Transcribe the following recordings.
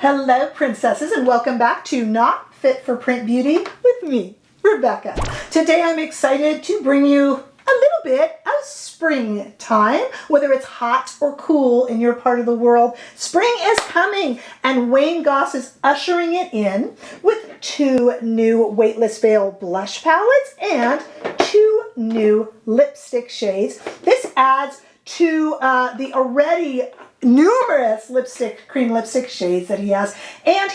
Hello, princesses, and welcome back to Not Fit for Print Beauty with me, Rebecca. Today I'm excited to bring you a little bit of springtime, whether it's hot or cool in your part of the world. Spring is coming, and Wayne Goss is ushering it in with 2 new Weightless Veil blush palettes and 2 new lipstick shades. This adds to the already numerous cream lipstick shades that he has, and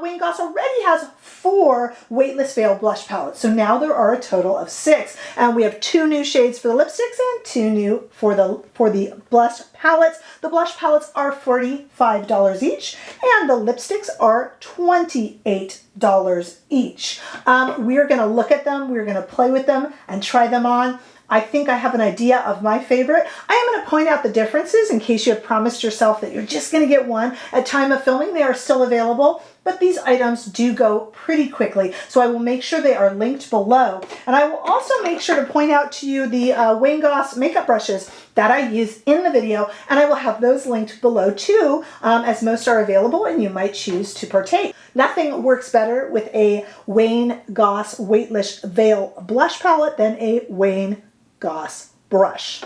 Wayne Goss already has 4 Weightless Veil blush palettes, so now there are a total of 6, and we have 2 new shades for the lipsticks and 2 new for the blush palettes. The blush palettes are $45 each, and the lipsticks are $28 each. We're going to look at them, we're going to play with them and try them on. I think I have an idea of my favorite. I am going to point out the differences in case you have promised yourself that you're just going to get one. At time of filming, they are still available, but these items do go pretty quickly. So I will make sure they are linked below. And I will also make sure to point out to you the Wayne Goss makeup brushes that I use in the video, and I will have those linked below too, as most are available and you might choose to partake. Nothing works better with a Wayne Goss Weightless Veil blush palette than a Wayne Goss brush.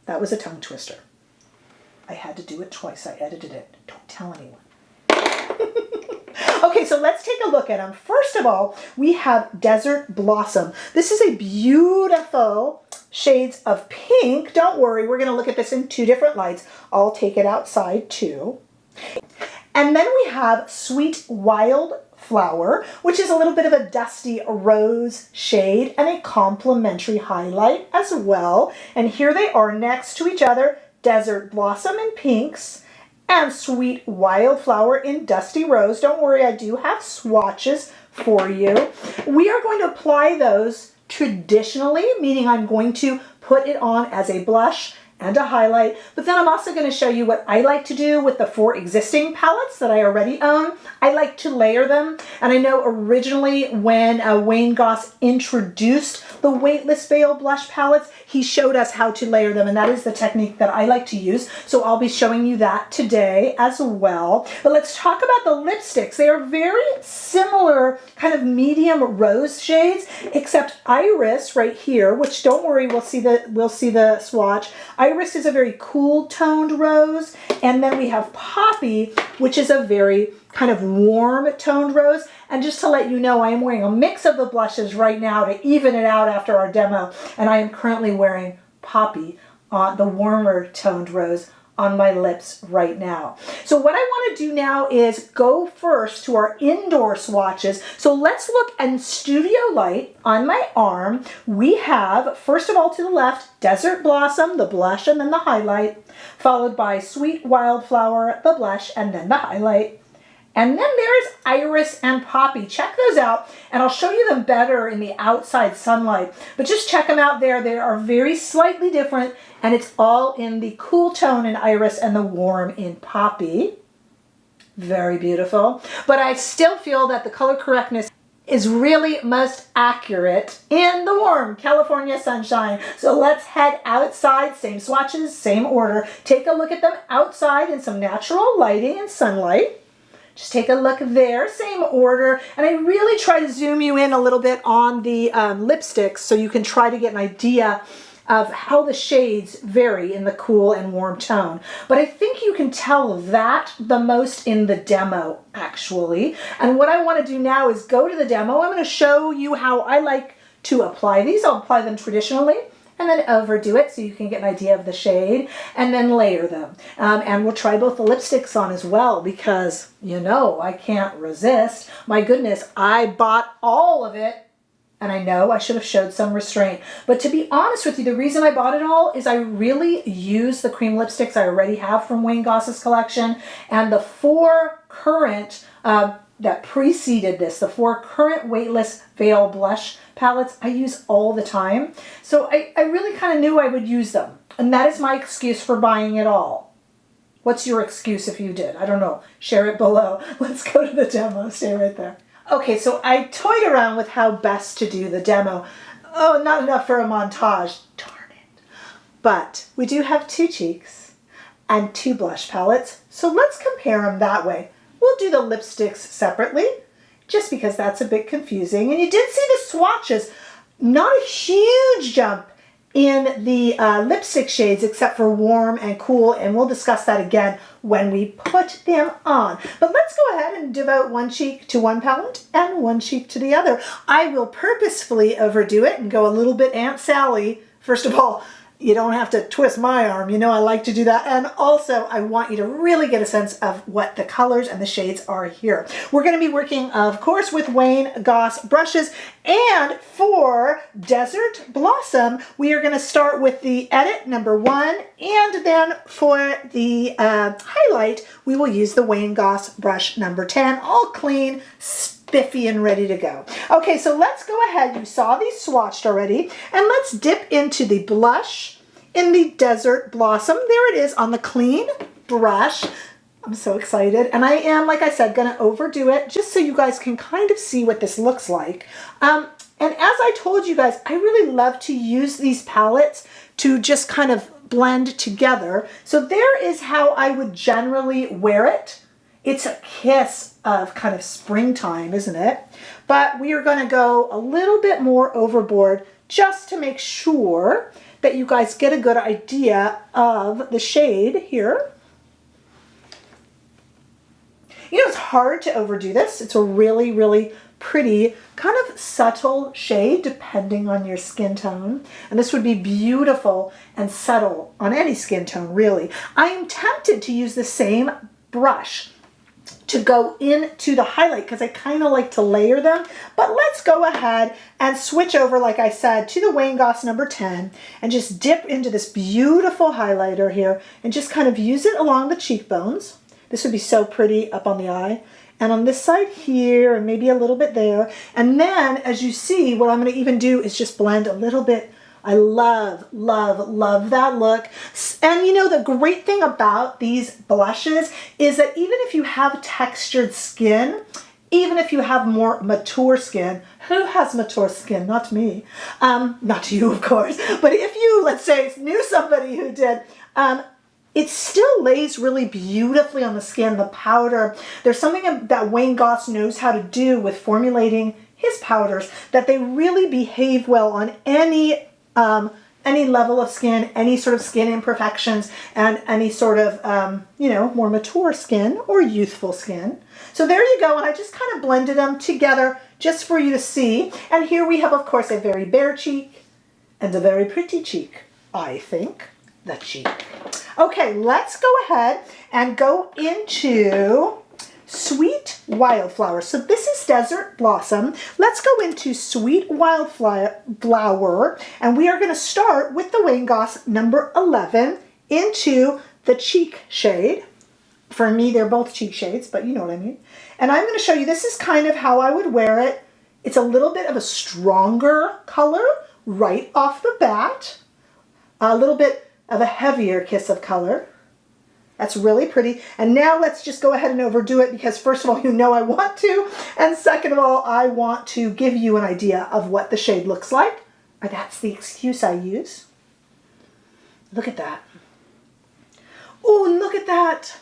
That was a tongue twister. I had to do it twice. I edited it. Don't tell anyone. Okay, so let's take a look at them. First of all, we have Desert Blossom. This is a beautiful shades of pink. Don't worry, we're going to look at this in 2 different lights. I'll take it outside too. And then we have Sweet Wildflower, which is a little bit of a dusty rose shade and a complementary highlight as well. And here they are next to each other, Desert Blossom in pinks and Sweet Wildflower in dusty rose. Don't worry, I do have swatches for you. We are going to apply those traditionally, meaning I'm going to put it on as a blush and a highlight, but then I'm also going to show you what I like to do with the 4 existing palettes that I already own. I like to layer them, and I know originally when Wayne Goss introduced the Weightless Veil blush palettes, he showed us how to layer them, and that is the technique that I like to use, so I'll be showing you that today as well. But let's talk about the lipsticks. They are very similar kind of medium rose shades, except Iris right here, which don't worry, we'll see the swatch. Iris is a very cool toned rose, and then we have Poppy, which is a very kind of warm toned rose. And just to let you know, I am wearing a mix of the blushes right now to even it out after our demo, and I am currently wearing Poppy, the warmer toned rose, on my lips right now. So what I want to do now is go first to our indoor swatches. So let's look in studio light on my arm. We have, first of all to the left, Desert Blossom, the blush and then the highlight, followed by Sweet Wildflower, the blush and then the highlight. And then there's Iris and Poppy. Check those out, and I'll show you them better in the outside sunlight. But just check them out there. They are very slightly different, and it's all in the cool tone in Iris and the warm in Poppy. Very beautiful. But I still feel that the color correctness is really most accurate in the warm California sunshine. So let's head outside, same swatches, same order. Take a look at them outside in some natural lighting and sunlight. Just take a look there, same order, and I really try to zoom you in a little bit on the lipsticks so you can try to get an idea of how the shades vary in the cool and warm tone. But I think you can tell that the most in the demo, actually. And what I want to do now is go to the demo. I'm going to show you how I like to apply these. I'll apply them traditionally, and then overdo it so you can get an idea of the shade, and then layer them. And we'll try both the lipsticks on as well because, you know, I can't resist. My goodness, I bought all of it, and I know I should have showed some restraint. But to be honest with you, the reason I bought it all is I really use the cream lipsticks I already have from Wayne Goss's collection, and the 4 current that preceded this, the 4 current Weightless Veil blush palettes, I use all the time. So I really kind of knew I would use them. And that is my excuse for buying it all. What's your excuse if you did? I don't know. Share it below. Let's go to the demo. Stay right there. Okay, so I toyed around with how best to do the demo. Oh, not enough for a montage. Darn it. But we do have 2 cheeks and 2 blush palettes. So let's compare them that way. We'll will do the lipsticks separately, just because that's a bit confusing. And you did see the swatches. Not a huge jump in the lipstick shades except for warm and cool, and we'll discuss that again when we put them on. But let's go ahead and devote one cheek to one palette and one cheek to the other. I will purposefully overdo it and go a little bit Aunt Sally. First of all, you don't have to twist my arm. You know I like to do that. And also, I want you to really get a sense of what the colors and the shades are here. We're going to be working, of course, with Wayne Goss brushes. And for Desert Blossom, we are going to start with the Edit number 1. And then for the highlight, we will use the Wayne Goss brush number 10. All clean, spiffy, and ready to go. Okay, so let's go ahead. You saw these swatched already. And let's dip into the blush in the Desert Blossom. There it is on the clean brush. I'm so excited. And I am, like I said, going to overdo it just so you guys can kind of see what this looks like. And as I told you guys, I really love to use these palettes to just kind of blend together. So there is how I would generally wear it. It's a kiss of kind of springtime, isn't it? But we are going to go a little bit more overboard just to make sure that you guys get a good idea of the shade here. You know, it's hard to overdo this. It's a really, really pretty, kind of subtle shade depending on your skin tone. And this would be beautiful and subtle on any skin tone, really. I am tempted to use the same brush to go into the highlight because I kind of like to layer them. But let's go ahead and switch over, like I said, to the Wayne Goss number 10 and just dip into this beautiful highlighter here and just kind of use it along the cheekbones. This would be so pretty up on the eye. And on this side here and maybe a little bit there. And then as you see, what I'm going to even do is just blend a little bit. I love, love, love that look. And you know, the great thing about these blushes is that even if you have textured skin, even if you have more mature skin, who has mature skin? Not me. Not you, of course. But if you, let's say, knew somebody who did, it still lays really beautifully on the skin, the powder. There's something that Wayne Goss knows how to do with formulating his powders, that they really behave well on any level of skin, any sort of skin imperfections, and any sort of, you know, more mature skin or youthful skin. So there you go, and I just kind of blended them together just for you to see. And here we have, of course, a very bare cheek and a very pretty cheek, I think, the cheek. Okay, let's go ahead and go into Sweet Wildflower. So this is Desert Blossom. Let's go into Sweet Wildflower, and we are going to start with the Wayne Goss number 11 into the cheek shade. For me, they're both cheek shades, but you know what I mean. And I'm going to show you, this is kind of how I would wear it. It's a little bit of a stronger color right off the bat. A little bit of a heavier kiss of color. That's really pretty. And now let's just go ahead and overdo it because first of all, you know I want to. And second of all, I want to give you an idea of what the shade looks like. Or that's the excuse I use. Look at that. Oh, look at that.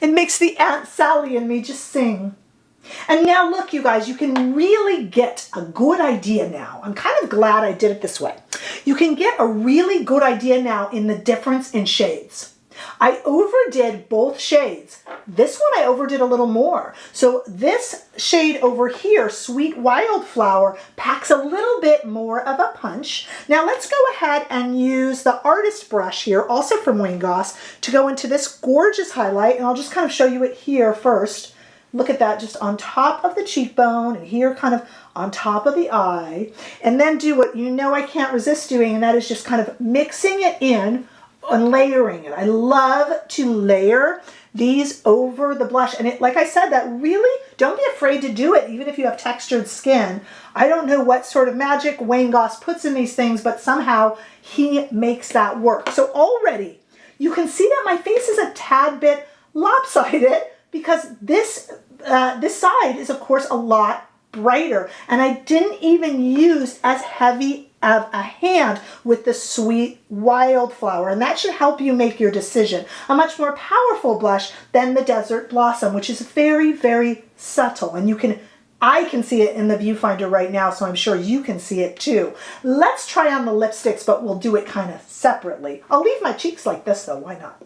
It makes the Aunt Sally and me just sing. And now look, you guys, you can really get a good idea now. I'm kind of glad I did it this way. You can get a really good idea now in the difference in shades. I overdid both shades. This one I overdid a little more. So this shade over here, Sweet Wildflower, packs a little bit more of a punch. Now let's go ahead and use the artist brush here, also from Wayne Goss, to go into this gorgeous highlight. And I'll just kind of show you it here first. Look at that, just on top of the cheekbone and here kind of on top of the eye. And then do what you know I can't resist doing, and that is just kind of mixing it in and layering it. I love to layer these over the blush. And it, like I said, that really, don't be afraid to do it, even if you have textured skin. I don't know what sort of magic Wayne Goss puts in these things, but somehow he makes that work. So already you can see that my face is a tad bit lopsided because this side is, of course, a lot brighter. And I didn't even use as heavy of a hand with the Sweet Wildflower, and that should help you make your decision. A much more powerful blush than the Desert Blossom, which is very, very subtle, and I can see it in the viewfinder right now, so I'm sure you can see it too. Let's try on the lipsticks, but we'll do it kind of separately. I'll leave my cheeks like this though, why not?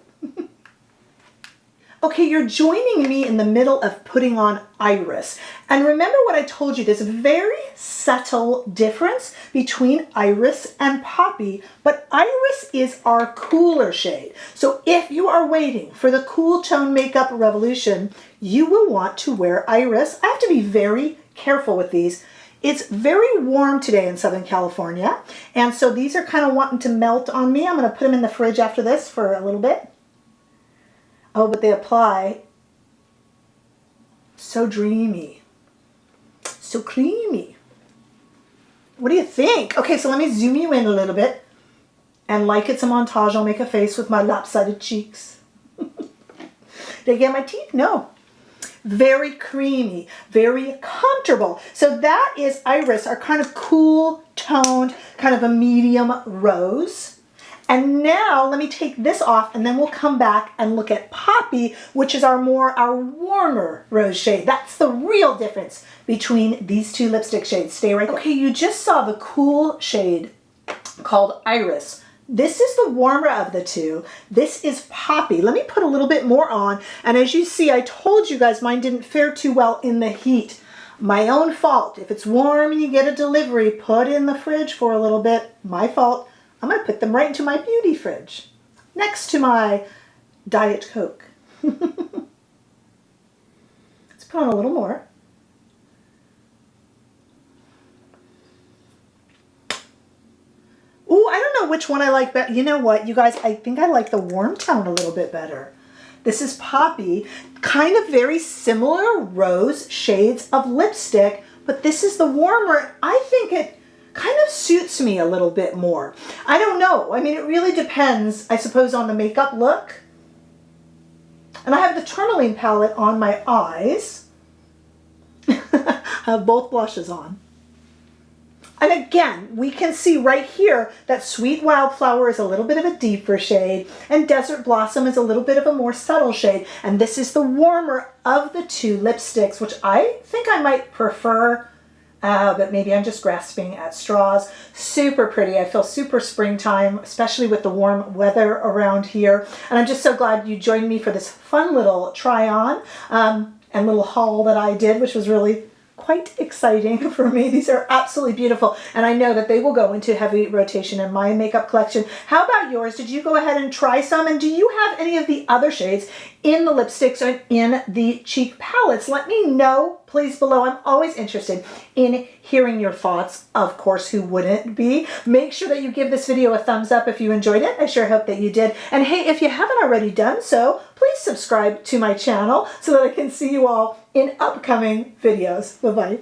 Okay, you're joining me in the middle of putting on Iris. And remember what I told you, there's a very subtle difference between Iris and Poppy, but Iris is our cooler shade. So if you are waiting for the cool tone makeup revolution, you will want to wear Iris. I have to be very careful with these. It's very warm today in Southern California, and so these are kind of wanting to melt on me. I'm going to put them in the fridge after this for a little bit. Oh, but they apply so dreamy, so creamy. What do you think? Okay, so let me zoom you in a little bit. And like it's a montage, I'll make a face with my lopsided cheeks. Did I get my teeth? No. Very creamy, very comfortable. So that is Iris, our kind of cool toned, kind of a medium rose. And now let me take this off and then we'll come back and look at Poppy, which is our warmer rose shade. That's the real difference between these two lipstick shades. Stay right there. Okay, you just saw the cool shade called Iris. This is the warmer of the two. This is Poppy. Let me put a little bit more on. And as you see, I told you guys mine didn't fare too well in the heat. My own fault. If it's warm and you get a delivery, put it in the fridge for a little bit. My fault. I'm going to put them right into my beauty fridge next to my Diet Coke. Let's put on a little more. Ooh, I don't know which one I like better. You know what, you guys, I think I like the warm tone a little bit better. This is Poppy, kind of very similar rose shades of lipstick, but this is the warmer. I think it kind of suits me a little bit more. I don't know. I mean, it really depends, I suppose, on the makeup look. And I have the Tourmaline palette on my eyes. I have both blushes on. And again, we can see right here that Sweet Wildflower is a little bit of a deeper shade and Desert Blossom is a little bit of a more subtle shade. And this is the warmer of the two lipsticks, which I think I might prefer. But maybe I'm just grasping at straws. Super pretty. I feel super springtime, especially with the warm weather around here. And I'm just so glad you joined me for this fun little try on and little haul that I did, which was really quite exciting for me. These are absolutely beautiful, and I know that they will go into heavy rotation in my makeup collection. How about yours? Did you go ahead and try some, and do you have any of the other shades in the lipsticks or in the cheek palettes? Let me know, please, below. I'm always interested in hearing your thoughts. Of course, who wouldn't be? Make sure that you give this video a thumbs up if you enjoyed it. I sure hope that you did. And hey, if you haven't already done so, please subscribe to my channel so that I can see you all in upcoming videos. Bye-bye.